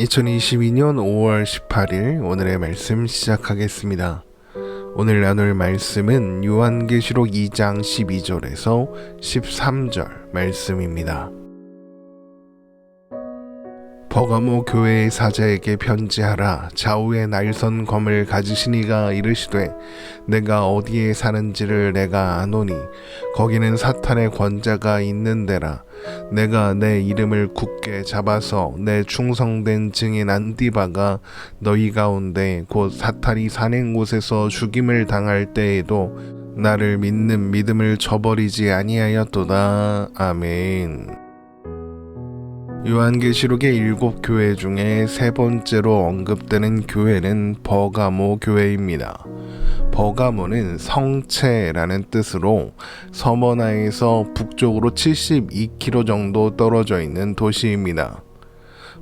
2022년 5월 18일 오늘의 말씀 시작하겠습니다. 오늘 나눌 말씀은 요한계시록 2장 12절에서 13절 말씀입니다. 버가모 교회의 사자에게 편지하라. 좌우에 날선 검을 가지신 이가 이르시되 내가 어디에 사는지를 내가 아노니 거기는 사탄의 권자가 있는 데라. 내가 내 이름을 굳게 잡아서 내 충성된 증인 안디바가 너희 가운데 곧 사탄이 사는 곳에서 죽임을 당할 때에도 나를 믿는 믿음을 저버리지 아니하였도다. 아멘. 요한계시록의 7교회 중에 세 번째로 언급되는 교회는 버가모 교회입니다. 버가모는 성체라는 뜻으로 서머나에서 북쪽으로 72km 정도 떨어져 있는 도시입니다.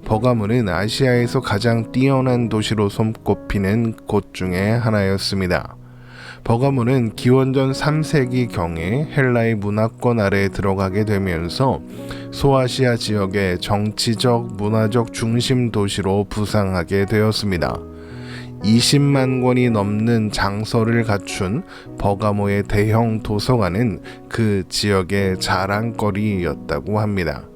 버가모는 아시아에서 가장 뛰어난 도시로 손꼽히는 곳 중에 하나였습니다. 버가모는 기원전 3세기경에 헬라의 문화권 아래에 들어가게 되면서 소아시아 지역의 정치적, 문화적 중심 도시로 부상하게 되었습니다. 20만 권이 넘는 장서를 갖춘 버가모의 대형 도서관은 그 지역의 자랑거리였다고 합니다.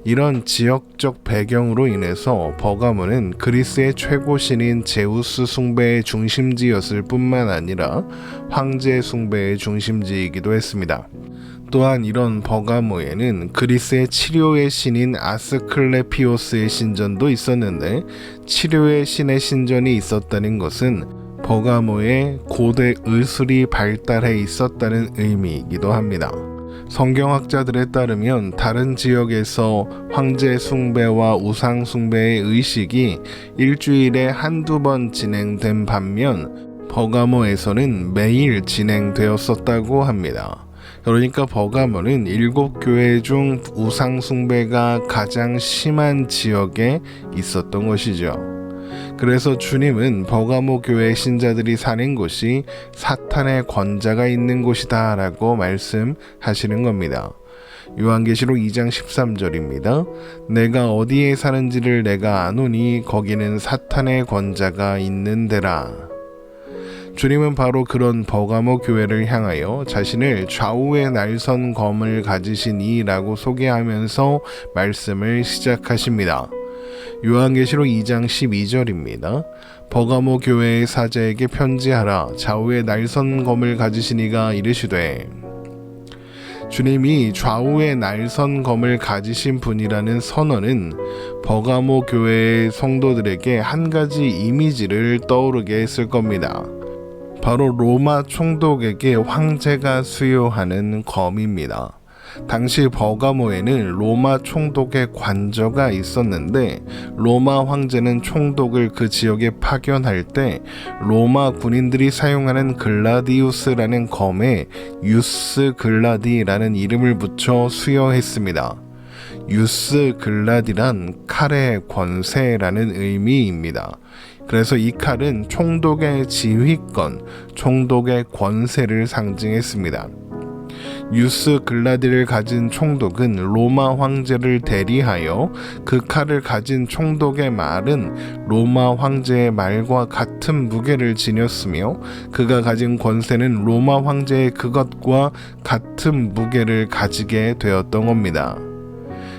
이런 지역적 배경으로 인해서 버가모는 그리스의 최고 신인 제우스 숭배의 중심지였을 뿐만 아니라 황제 숭배의 중심지이기도 했습니다. 또한 이런 버가모에는 그리스의 치료의 신인 아스클레피오스의 신전도 있었는데, 치료의 신의 신전이 있었다는 것은 버가모에 고대 의술이 발달해 있었다는 의미이기도 합니다. 성경학자들에 따르면 다른 지역에서 황제 숭배와 우상 숭배의 의식이 일주일에 한두 번 진행된 반면 버가모에서는 매일 진행되었었다고 합니다. 그러니까 버가모는 7교회 중 우상 숭배가 가장 심한 지역에 있었던 것이죠. 그래서 주님은 버가모 교회 신자들이 사는 곳이 사탄의 권자가 있는 곳이다 라고 말씀하시는 겁니다. 요한계시록 2장 13절입니다. 내가 어디에 사는지를 내가 아노니 거기는 사탄의 권자가 있는 데라. 주님은 바로 그런 버가모 교회를 향하여 자신을 좌우에 날선 검을 가지신 이라고 소개하면서 말씀을 시작하십니다. 요한계시록 2장 12절입니다. 버가모 교회의 사자에게 편지하라. 좌우에 날선 검을 가지신 이가 이르시되, 주님이 좌우에 날선 검을 가지신 분이라는 선언은 버가모 교회의 성도들에게 한 가지 이미지를 떠오르게 했을 겁니다. 바로 로마 총독에게 황제가 수여하는 검입니다. 당시 버가모에는 로마 총독의 관저가 있었는데, 로마 황제는 총독을 그 지역에 파견할 때 로마 군인들이 사용하는 글라디우스라는 검에 유스 글라디라는 이름을 붙여 수여했습니다. 유스 글라디란 칼의 권세라는 의미입니다. 그래서 이 칼은 총독의 지휘권, 총독의 권세를 상징했습니다. 유스 글라디를 가진 총독은 로마 황제를 대리하여 그 칼을 가진 총독의 말은 로마 황제의 말과 같은 무게를 지녔으며, 그가 가진 권세는 로마 황제의 그것과 같은 무게를 가지게 되었던 겁니다.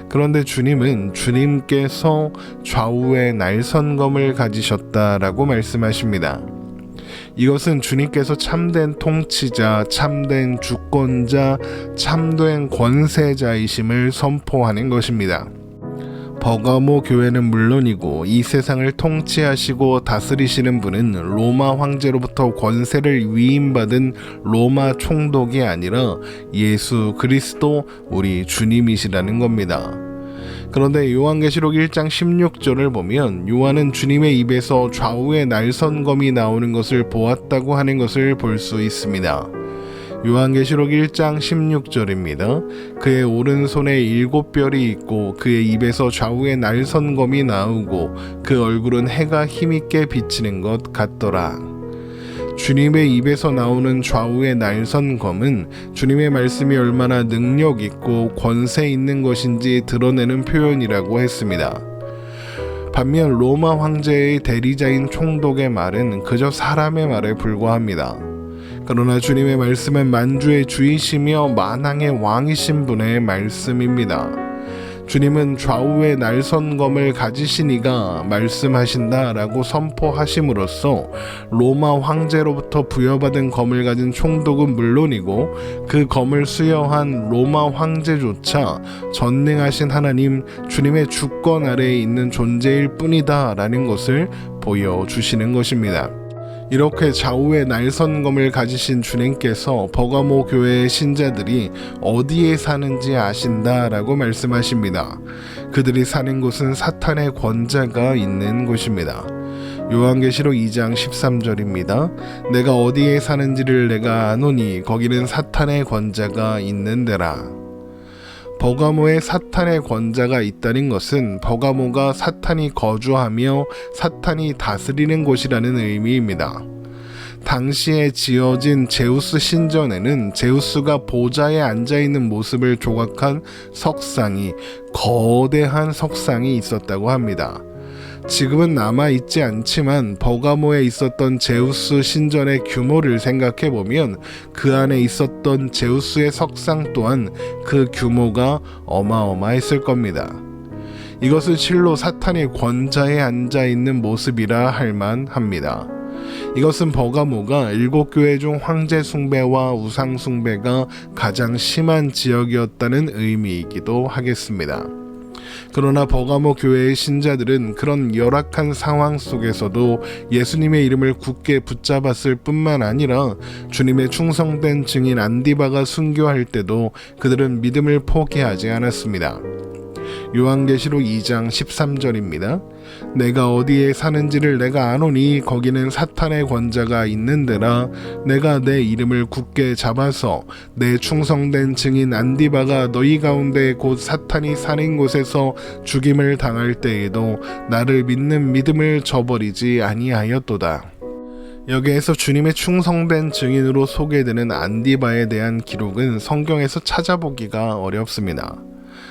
그런데 주님은 주님께서 좌우에 날선검을 가지셨다라고 말씀하십니다. 이것은 주님께서 참된 통치자, 참된 주권자, 참된 권세자이심을 선포하는 것입니다. 버가모 교회는 물론이고 이 세상을 통치하시고 다스리시는 분은 로마 황제로부터 권세를 위임받은 로마 총독이 아니라 예수 그리스도 우리 주님이시라는 겁니다. 그런데 요한계시록 1장 16절을 보면 요한은 주님의 입에서 좌우에 날선검이 나오는 것을 보았다고 하는 것을 볼 수 있습니다. 요한계시록 1장 16절입니다. 그의 오른손에 7별이 있고 그의 입에서 좌우에 날선검이 나오고 그 얼굴은 해가 힘있게 비치는 것 같더라. 주님의 입에서 나오는 좌우의 날선검은 주님의 말씀이 얼마나 능력 있고 권세 있는 것인지 드러내는 표현이라고 했습니다. 반면 로마 황제의 대리자인 총독의 말은 그저 사람의 말에 불과합니다. 그러나 주님의 말씀은 만주의 주이시며 만왕의 왕이신 분의 말씀입니다. 주님은 좌우의 날선검을 가지신 이가 말씀하신다라고 선포하심으로써 로마 황제로부터 부여받은 검을 가진 총독은 물론이고 그 검을 수여한 로마 황제조차 전능하신 하나님 주님의 주권 아래에 있는 존재일 뿐이다 라는 것을 보여주시는 것입니다. 이렇게 좌우의 날선검을 가지신 주님께서 버가모 교회의 신자들이 어디에 사는지 아신다라고 말씀하십니다. 그들이 사는 곳은 사탄의 권자가 있는 곳입니다. 요한계시록 2장 13절입니다. 내가 어디에 사는지를 내가 아노니 거기는 사탄의 권자가 있는 데라. 버가모에 사탄의 권자가 있다는 것은 버가모가 사탄이 거주하며 사탄이 다스리는 곳이라는 의미입니다. 당시에 지어진 제우스 신전에는 제우스가 보좌에 앉아있는 모습을 조각한 석상이 거대한 석상이 있었다고 합니다. 지금은 남아있지 않지만 버가모에 있었던 제우스 신전의 규모를 생각해보면 그 안에 있었던 제우스의 석상 또한 그 규모가 어마어마했을 겁니다. 이것은 실로 사탄의 권자에 앉아있는 모습이라 할 만합니다. 이것은 버가모가 7교회 중 황제 숭배와 우상 숭배가 가장 심한 지역이었다는 의미이기도 하겠습니다. 그러나 버가모 교회의 신자들은 그런 열악한 상황 속에서도 예수님의 이름을 굳게 붙잡았을 뿐만 아니라 주님의 충성된 증인 안디바가 순교할 때도 그들은 믿음을 포기하지 않았습니다. 요한계시록 2장 13절입니다. 내가 어디에 사는지를 내가 아노니 거기는 사탄의 권자가 있는 데라. 내가 내 이름을 굳게 잡아서 내 충성된 증인 안디바가 너희 가운데 곧 사탄이 사는 곳에서 죽임을 당할 때에도 나를 믿는 믿음을 저버리지 아니하였도다. 여기에서 주님의 충성된 증인으로 소개되는 안디바에 대한 기록은 성경에서 찾아보기가 어렵습니다.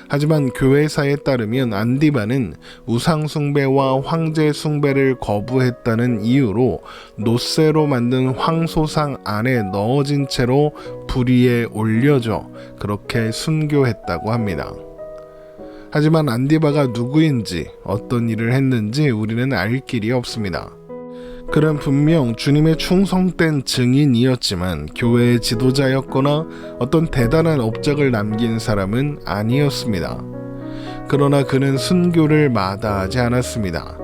하지만 교회사에 따르면 안디바는 우상숭배와 황제숭배를 거부했다는 이유로 노쇠로 만든 황소상 안에 넣어진 채로 불 위에 올려져 그렇게 순교했다고 합니다. 하지만 안디바가 누구인지 어떤 일을 했는지 우리는 알 길이 없습니다. 그는 분명 주님의 충성된 증인이었지만 교회의 지도자였거나 어떤 대단한 업적을 남긴 사람은 아니었습니다. 그러나 그는 순교를 마다하지 않았습니다.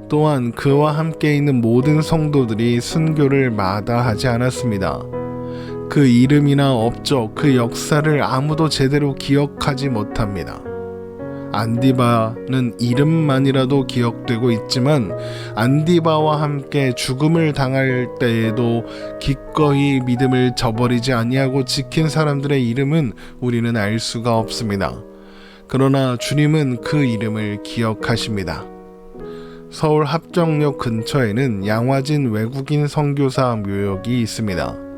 또한 그와 함께 있는 모든 성도들이 순교를 마다하지 않았습니다. 그 이름이나 업적, 그 역사를 아무도 제대로 기억하지 못합니다. 안디바는 이름만이라도 기억되고 있지만 안디바와 함께 죽음을 당할 때에도 기꺼이 믿음을 저버리지 아니하고 지킨 사람들의 이름은 우리는 알 수가 없습니다. 그러나 주님은 그 이름을 기억하십니다. 서울 합정역 근처에는 양화진 외국인 선교사 묘역이 있습니다.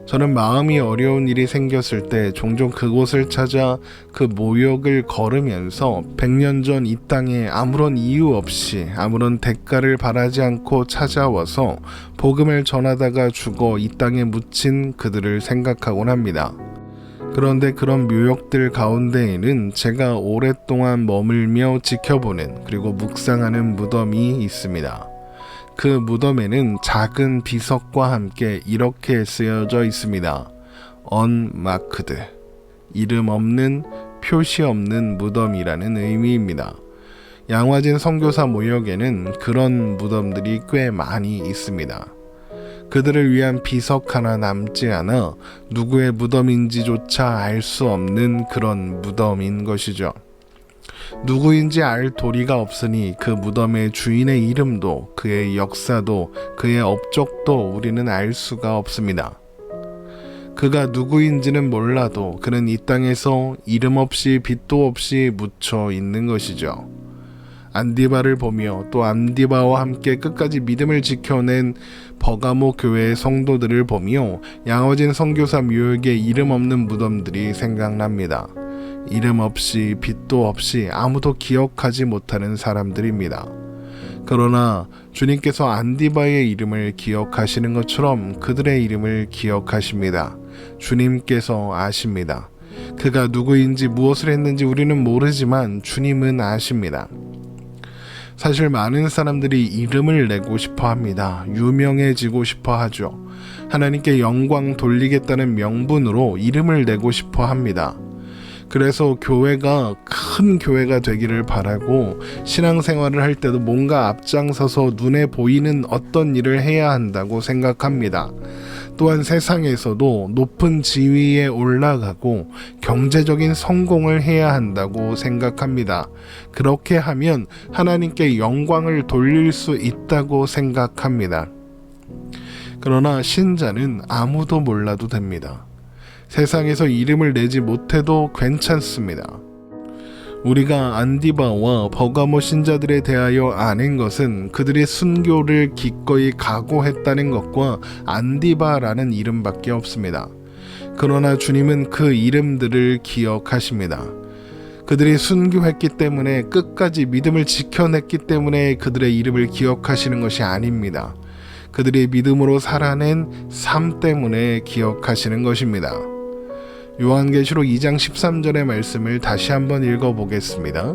저는 마음이 어려운 일이 생겼을 때 종종 그곳을 찾아 그 묘역을 걸으면서 100년 전 이 땅에 아무런 이유 없이 아무런 대가를 바라지 않고 찾아와서 복음을 전하다가 죽어 이 땅에 묻힌 그들을 생각하곤 합니다. 그런데 그런 묘역들 가운데에는 제가 오랫동안 머물며 지켜보는 그리고 묵상하는 무덤이 있습니다. 그 무덤에는 작은 비석과 함께 이렇게 쓰여져 있습니다. Unmarked, 이름 없는, 표시 없는 무덤이라는 의미입니다. 양화진 선교사 모역에는 그런 무덤들이 꽤 많이 있습니다. 그들을 위한 비석 하나 남지 않아 누구의 무덤인지조차 알 수 없는 그런 무덤인 것이죠. 누구인지 알 도리가 없으니 그 무덤의 주인의 이름도 그의 역사도 그의 업적도 우리는 알 수가 없습니다. 그가 누구인지는 몰라도 그는 이 땅에서 이름 없이 빛도 없이 묻혀 있는 것이죠. 안디바를 보며 또 안디바와 함께 끝까지 믿음을 지켜낸 버가모 교회의 성도들을 보며 양화진 선교사 묘역의 이름 없는 무덤들이 생각납니다. 이름 없이 빛도 없이 아무도 기억하지 못하는 사람들입니다. 그러나 주님께서 안디바의 이름을 기억하시는 것처럼 그들의 이름을 기억하십니다. 주님께서 아십니다. 그가 누구인지 무엇을 했는지 우리는 모르지만 주님은 아십니다. 사실 많은 사람들이 이름을 내고 싶어 합니다. 유명해지고 싶어 하죠. 하나님께 영광 돌리겠다는 명분으로 이름을 내고 싶어 합니다. 그래서 교회가 큰 교회가 되기를 바라고 신앙생활을 할 때도 뭔가 앞장서서 눈에 보이는 어떤 일을 해야 한다고 생각합니다. 또한 세상에서도 높은 지위에 올라가고 경제적인 성공을 해야 한다고 생각합니다. 그렇게 하면 하나님께 영광을 돌릴 수 있다고 생각합니다. 그러나 신자는 아무도 몰라도 됩니다. 세상에서 이름을 내지 못해도 괜찮습니다. 우리가 안디바와 버가모 신자들에 대하여 아는 것은 그들의 순교를 기꺼이 각오했다는 것과 안디바라는 이름밖에 없습니다. 그러나 주님은 그 이름들을 기억하십니다. 그들이 순교했기 때문에 끝까지 믿음을 지켜냈기 때문에 그들의 이름을 기억하시는 것이 아닙니다. 그들이 믿음으로 살아낸 삶 때문에 기억하시는 것입니다. 요한계시록 2장 13절의 말씀을 다시 한번 읽어보겠습니다.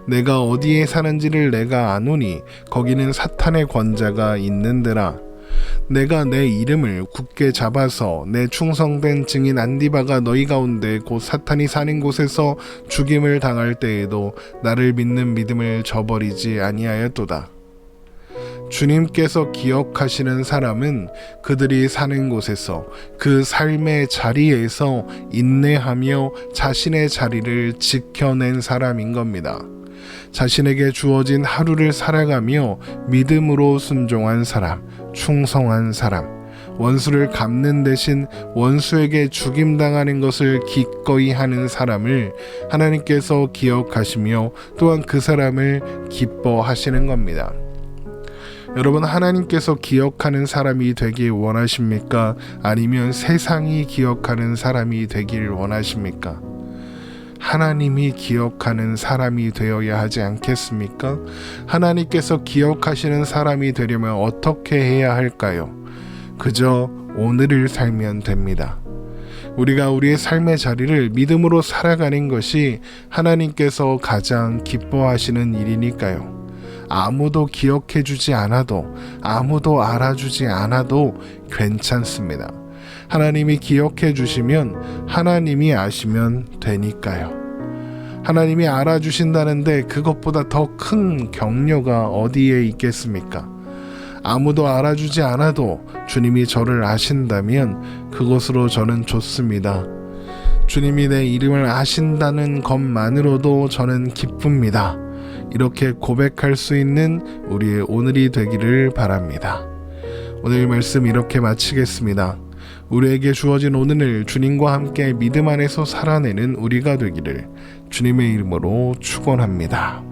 내가 어디에 사는지를 내가 아노니 거기는 사탄의 권자가 있는데라. 내가 내 이름을 굳게 잡아서 내 충성된 증인 안디바가 너희 가운데 곧 사탄이 사는 곳에서 죽임을 당할 때에도 나를 믿는 믿음을 저버리지 아니하였도다. 주님께서 기억하시는 사람은 그들이 사는 곳에서 그 삶의 자리에서 인내하며 자신의 자리를 지켜낸 사람인 겁니다. 자신에게 주어진 하루를 살아가며 믿음으로 순종한 사람, 충성한 사람, 원수를 갚는 대신 원수에게 죽임당하는 것을 기꺼이 하는 사람을 하나님께서 기억하시며 또한 그 사람을 기뻐하시는 겁니다. 여러분, 하나님께서 기억하는 사람이 되길 원하십니까? 아니면 세상이 기억하는 사람이 되길 원하십니까? 하나님이 기억하는 사람이 되어야 하지 않겠습니까? 하나님께서 기억하시는 사람이 되려면 어떻게 해야 할까요? 그저 오늘을 살면 됩니다. 우리가 우리의 삶의 자리를 믿음으로 살아가는 것이 하나님께서 가장 기뻐하시는 일이니까요. 아무도 기억해주지 않아도, 아무도 알아주지 않아도 괜찮습니다. 하나님이 기억해 주시면 하나님이 아시면 되니까요. 하나님이 알아주신다는데 그것보다 더 큰 격려가 어디에 있겠습니까? 아무도 알아주지 않아도 주님이 저를 아신다면 그것으로 저는 좋습니다. 주님이 내 이름을 아신다는 것만으로도 저는 기쁩니다. 이렇게 고백할 수 있는 우리의 오늘이 되기를 바랍니다. 오늘 말씀 이렇게 마치겠습니다. 우리에게 주어진 오늘을 주님과 함께 믿음 안에서 살아내는 우리가 되기를 주님의 이름으로 축원합니다.